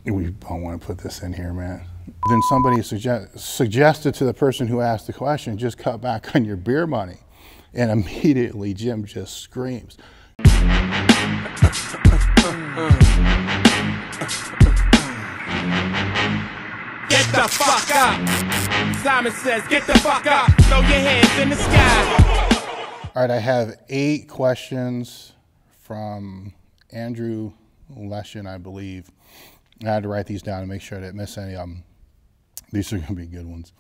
We don't want to put this in here, man. Then somebody suggested to the person who asked the question, just cut back on your beer money. And immediately Jim just screams. Get the fuck up. Simon says, get the fuck up. Throw your hands in the sky. All right, I have 8 questions from Andrew Leshin, I believe. I had to write these down to make sure I didn't miss any of them. These are going to be good ones.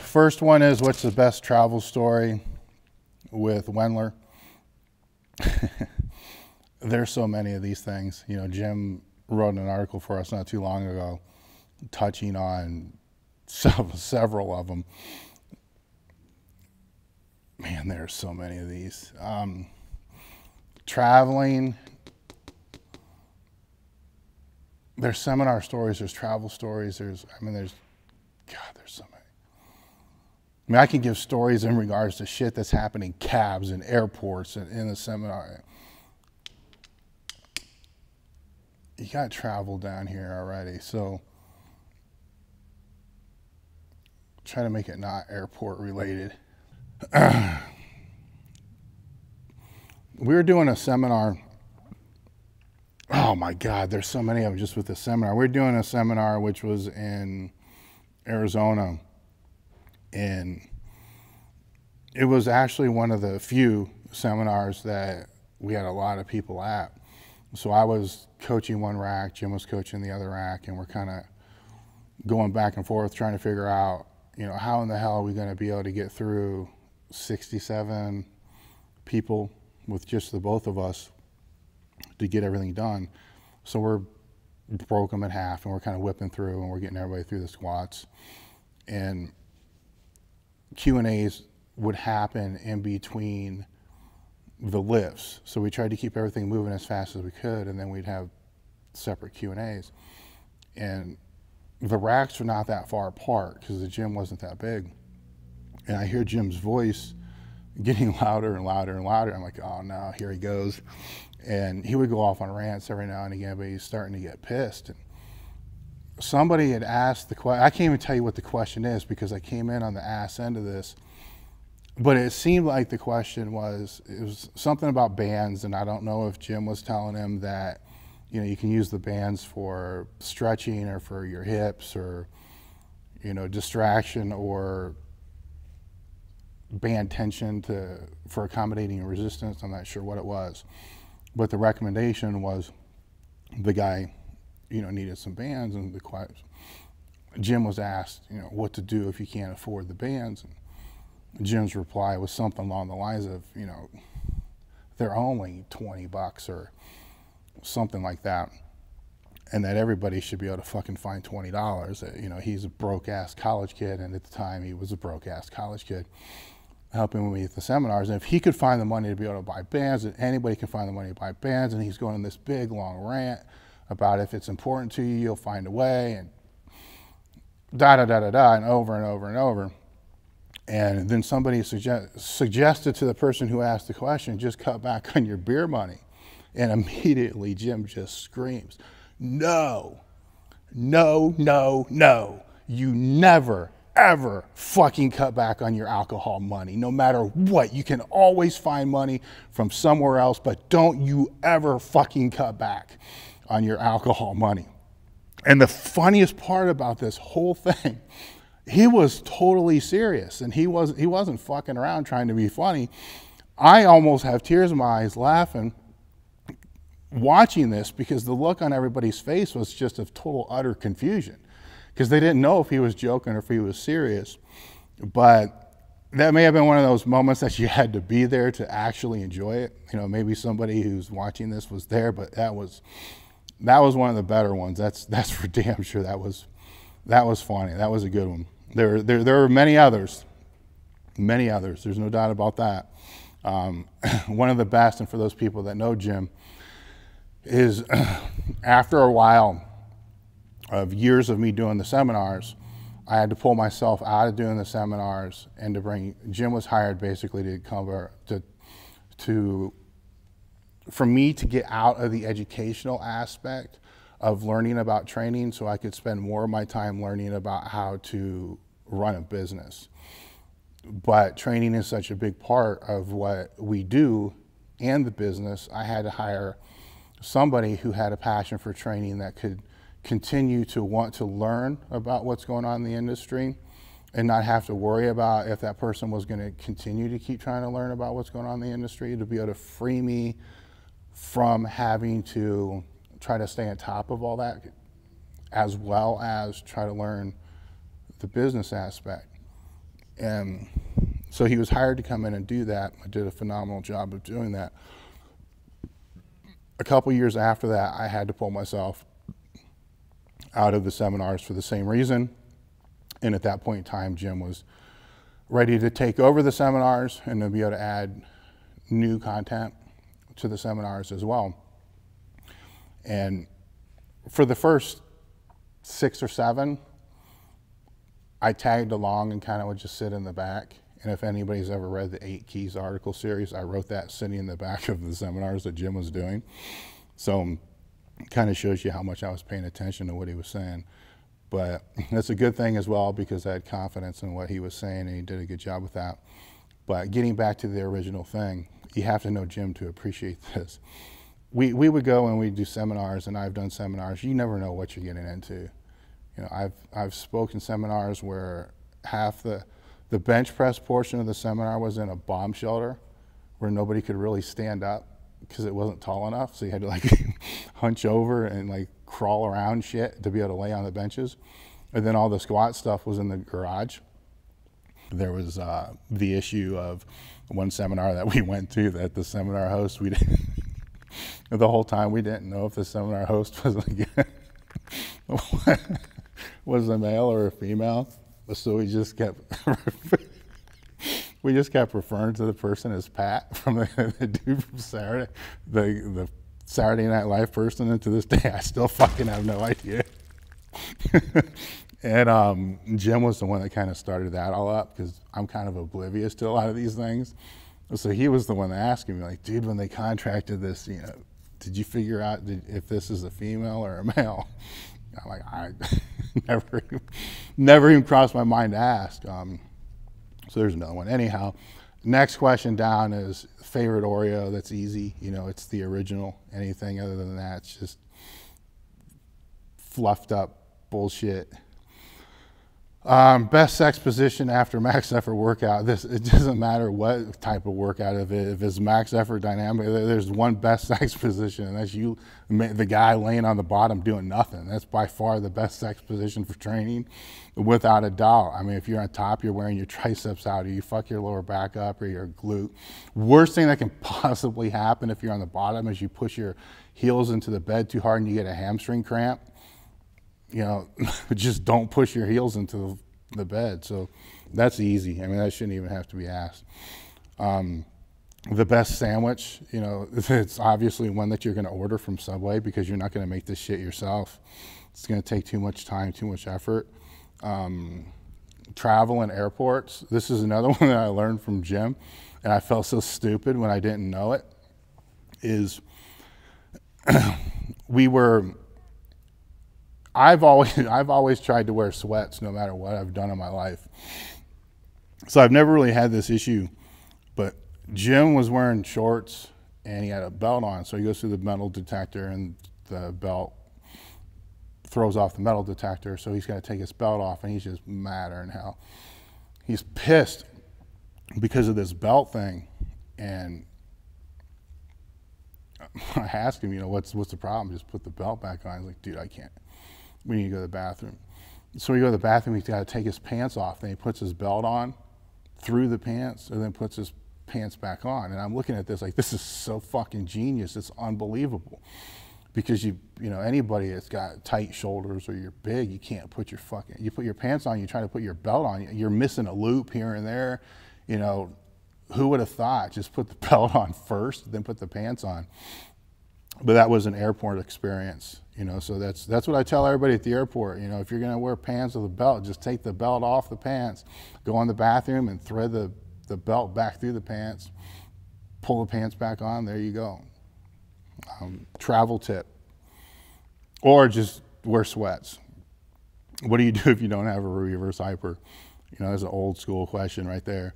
First one is, what's the best travel story with Wendler? There's so many of these things. You know, Jim wrote an article for us not too long ago touching on several of them. Man, there's so many of these. Traveling. There's seminar stories, there's travel stories, there's so many. I mean, I can give stories in regards to shit that's happening in cabs and airports and in the seminar. You got travel down here already, so try to make it not airport related. We were doing a seminar. Oh my God, there's so many of them just with the seminar. We're doing a seminar which was in Arizona, and it was actually one of the few seminars that we had a lot of people at. So I was coaching one rack, Jim was coaching the other rack, and we're kind of going back and forth trying to figure out, you know, how in the hell are we going to be able to get through 67 people with just the both of us to get everything done. So we're broke them in half, and we're kind of whipping through, and we're getting everybody through the squats. And Q&As would happen in between the lifts. So we tried to keep everything moving as fast as we could, and then we'd have separate Q&As. And the racks were not that far apart because the gym wasn't that big. And I hear Jim's voice getting louder and louder and louder. I'm like, oh no, here he goes. And he would go off on rants every now and again, but he's starting to get pissed. And somebody had asked the question, I can't even tell you what the question is because I came in on the ass end of this, but it seemed like the question was, it was something about bands, and I don't know if Jim was telling him that, you know, you can use the bands for stretching or for your hips or, you know, distraction or band tension for accommodating resistance. I'm not sure what it was. But the recommendation was the guy, you know, needed some bands, and Jim was asked, you know, what to do if you can't afford the bands. And Jim's reply was something along the lines of, you know, they're only $20 or something like that, and that everybody should be able to fucking find $20. You know, he's a broke-ass college kid, and at the time he was a broke-ass college kid, helping me with the seminars. And if he could find the money to be able to buy bands, and anybody can find the money to buy bands, and he's going on this big long rant about if it's important to you, you'll find a way, and da-da-da-da-da, and over and over and over. And then somebody suggested to the person who asked the question, just cut back on your beer money. And immediately Jim just screams, no, no, no, no. You never, ever fucking cut back on your alcohol money. No matter what, you can always find money from somewhere else, but don't you ever fucking cut back on your alcohol money. And the funniest part about this whole thing, he was totally serious, and he wasn't fucking around trying to be funny. I almost have tears in my eyes laughing watching this because the look on everybody's face was just of total utter confusion because they didn't know if he was joking or if he was serious. But that may have been one of those moments that you had to be there to actually enjoy it. You know, maybe somebody who's watching this was there, but that was one of the better ones. That's for damn sure. That was funny. That was a good one. There were many others. Many others. There's no doubt about that. One of the best, and for those people that know Jim, is after a while of years of me doing the seminars, I had to pull myself out of doing the seminars and to bring, Jim was hired basically to cover, for me to get out of the educational aspect of learning about training so I could spend more of my time learning about how to run a business. But training is such a big part of what we do and the business. I had to hire somebody who had a passion for training that could continue to want to learn about what's going on in the industry and not have to worry about if that person was going to continue to keep trying to learn about what's going on in the industry, to be able to free me from having to try to stay on top of all that, as well as try to learn the business aspect. And so he was hired to come in and do that. I did a phenomenal job of doing that. A couple years after that, I had to pull myself out of the seminars for the same reason. And at that point in time, Jim was ready to take over the seminars and to be able to add new content to the seminars as well. And for the first 6 or 7, I tagged along and kind of would just sit in the back. And if anybody's ever read the 8 Keys article series, I wrote that sitting in the back of the seminars that Jim was doing. So it kind of shows you how much I was paying attention to what he was saying. But that's a good thing as well, because I had confidence in what he was saying and he did a good job with that. But getting back to the original thing, you have to know Jim to appreciate this. We would go and we'd do seminars, and I've done seminars. You never know what you're getting into. You know, I've spoken seminars where half the bench press portion of the seminar was in a bomb shelter where nobody could really stand up because it wasn't tall enough. So you had to like hunch over and like crawl around shit to be able to lay on the benches. And then all the squat stuff was in the garage. There was the issue of one seminar that we went to that the seminar host, we didn't, the whole time we didn't know if the seminar host was like, was a male or a female. So we just kept referring to the person as Pat from the dude from Saturday, the Saturday Night Live person, and to this day I still fucking have no idea. And Jim was the one that kind of started that all up, because I'm kind of oblivious to a lot of these things. So he was the one that asked me, like, dude, when they contracted this, you know, did you figure out if this is a female or a male? I'm like, I never even crossed my mind to ask. So there's another one. Anyhow, next question down is favorite Oreo. That's easy. You know, it's the original. Anything other than that, it's just fluffed up bullshit. Best sex position after max effort workout. It doesn't matter what type of workout. If it's max effort dynamic, there's one best sex position, and that's you, the guy laying on the bottom doing nothing. That's by far the best sex position for training, without a doubt. I mean, if you're on top, you're wearing your triceps out, or you fuck your lower back up, or your glute. Worst thing that can possibly happen if you're on the bottom is you push your heels into the bed too hard and you get a hamstring cramp. You know, just don't push your heels into the bed. So that's easy. I mean, that shouldn't even have to be asked. The best sandwich, you know, it's obviously one that you're going to order from Subway, because you're not going to make this shit yourself. It's going to take too much time, too much effort. Travel and airports. This is another one that I learned from Jim, and I felt so stupid when I didn't know it, is I've always tried to wear sweats no matter what I've done in my life. So I've never really had this issue, but Jim was wearing shorts and he had a belt on. So he goes through the metal detector and the belt throws off the metal detector. So he's got to take his belt off, and he's just madder than hell. He's pissed because of this belt thing. And I asked him, you know, what's the problem? Just put the belt back on. He's like, dude, I can't. We need to go to the bathroom. So we go to the bathroom, he's got to take his pants off, and he puts his belt on through the pants, and then puts his pants back on. And I'm looking at this like, this is so fucking genius. It's unbelievable. Because you know, anybody that's got tight shoulders or you're big, you can't put you put your pants on, you try to put your belt on, you're missing a loop here and there. You know, who would have thought? Just put the belt on first, then put the pants on. But that was an airport experience, you know, so that's what I tell everybody at the airport. You know, if you're going to wear pants with a belt, just take the belt off the pants, go in the bathroom and thread the belt back through the pants, pull the pants back on, there you go. Travel tip. Or just wear sweats. What do you do if you don't have a reverse hyper? You know, that's an old school question right there.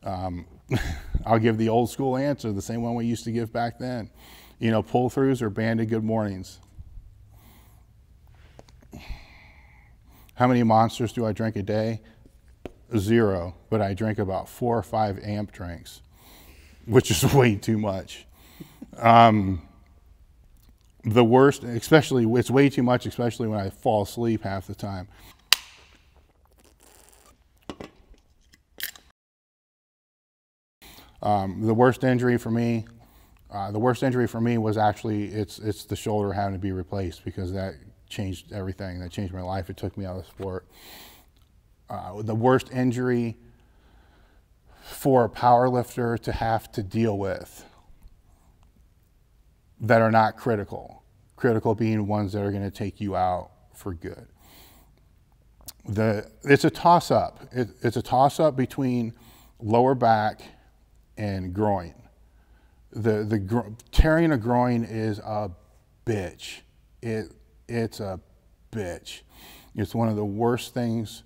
I'll give the old school answer, the same one we used to give back then. You know, pull-throughs or banded good mornings. How many monsters do I drink a day? 0, but I drink about 4 or 5 amp drinks, which is way too much. The worst, especially, it's way too much, especially when I fall asleep half the time. The worst injury for me was actually, it's the shoulder having to be replaced, because that changed everything. That changed my life. It took me out of the sport. The worst injury for a power lifter to have to deal with that are not critical. Critical being ones that are going to take you out for good. It's a toss-up. It's a toss-up between lower back and groin. Tearing a groin is a bitch. It's a bitch. It's one of the worst things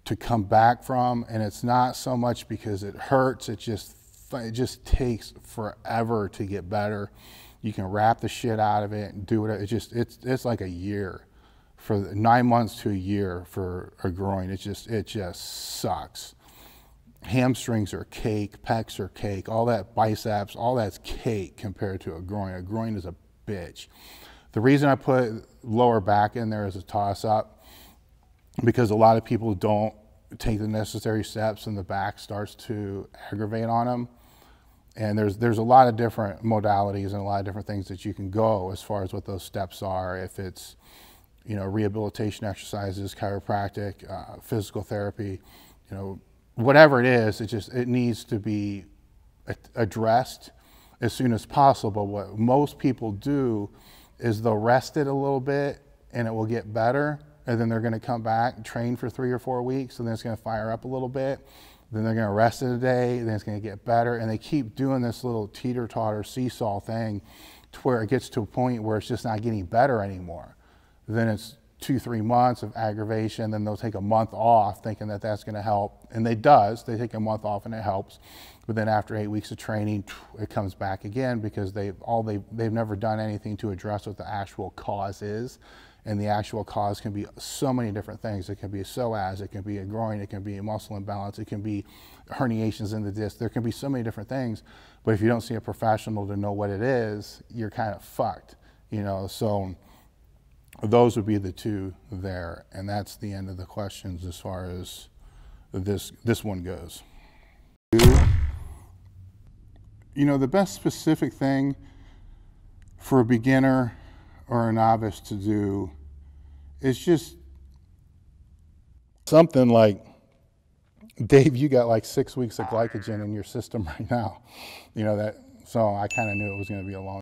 to come back from, and it's not so much because it hurts. It just takes forever to get better. You can wrap the shit out of it and do it. It's like a year, for 9 months to a year for a groin. It just sucks. Hamstrings are cake, pecs are cake, all that biceps, all that's cake compared to a groin. A groin is a bitch. The reason I put lower back in there as a toss-up, because a lot of people don't take the necessary steps and the back starts to aggravate on them. And there's a lot of different modalities and a lot of different things that you can go as far as what those steps are. If it's, you know, rehabilitation exercises, chiropractic, physical therapy, you know, whatever it is, it needs to be addressed as soon as possible. What most people do is they'll rest it a little bit and it will get better, and then they're going to come back and train for 3 or 4 weeks, and then it's going to fire up a little bit. Then they're going to rest it a day, then it's going to get better, and they keep doing this little teeter-totter seesaw thing to where it gets to a point where it's just not getting better anymore. Then it's 2-3 months of aggravation, then they'll take a month off thinking that that's going to help, and it does. They take a month off and it helps, but then after 8 weeks of training, it comes back again, because they've never done anything to address what the actual cause is. And the actual cause can be so many different things. It can be a psoas, it can be a groin, it can be a muscle imbalance, it can be herniations in the disc. There can be so many different things, but if you don't see a professional to know what it is, you're kind of fucked, you know. So those would be the two there, and that's the end of the questions as far as this one goes. You know, the best specific thing for a beginner or a novice to do is just something like, Dave, you got like 6 weeks of glycogen in your system right now. You know that, so I kind of knew it was going to be a long